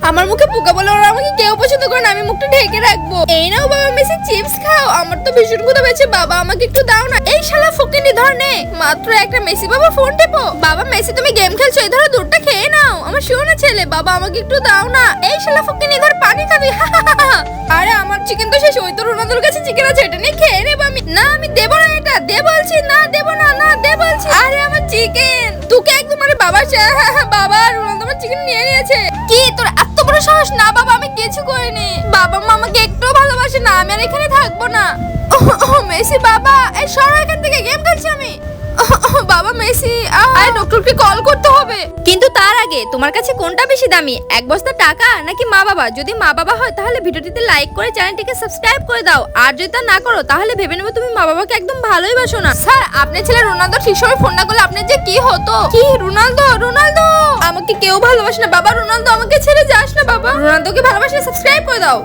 আমার মুখে পোকা বলে ওরা আমাকে কেউ পছন্দ করে না, আমি মুখটা ঢেকে রাখবো। এই নাও বাবা মেসি চিপস খাও, আমার তো ভীষণ ক্ষুধা পেয়েছে, বাবা আমাকে একটু দাও না। এই শালা ফকিনি ধর নে, মাত্র একটা মেসি বাবা ফোন টেপো। বাবা মেসি তুমি গেম খেলছো, এই ধরো দুধটা খেয়ে নাও, আমার শোনা ছেলে, বাবা আমাকে একটু দাও না। এই শালা ফকিনি ধর পানি খাবি। আরে আমার চিকেন তো শেষ, ওই তো রোনালদোর কাছে চিকেন আছে, এটা নিয়ে খেয়ে নেবো আমি। না আমি দেবো না, এটা দে বলছি, না দেবো না, না দে বলছি। আরে আমার চিকেন তোকে একদম, আরে বাবা বাবা রোনালদো আমার চিকেন নিয়ে নিয়েছে। কি তোর এত বড় সাহস? না বাবা আমি কিছু করিনি, বাবা মা আমাকে একটু ভালোবাসে না, আমি আর এখানে থাকবো না। মেসি বাবা এই সরো এখান থেকে, গেম খেলছি আমি। বাবা মেসি আরে ডক্টরকে কল করতে হবে। কিন্তু তার আগে তোমার কাছে কোনটা বেশি দামি, এক বস্তা টাকা নাকি মা বাবা? যদি মা বাবা হয় তাহলে ভিডিওটিতে লাইক করে চ্যানেলটিকে সাবস্ক্রাইব করে দাও, আর যদি তা না করো তাহলে ভেবে নেবো তুমি মা বাবাকে একদম ভালোই বাসো না। স্যার আপনার ছেলে রোনালদো ঠিক সময় ফোন না করলে আপনার যে কি হতো। কি রোনালদো? রোনালদো আমাকে কেউ ভালোবাসে না বাবা, রোনালদো আমাকে ছেড়ে যাস না বাবা, রোনালদোকে ভালোবাসলে সাবস্ক্রাইব করে দাও।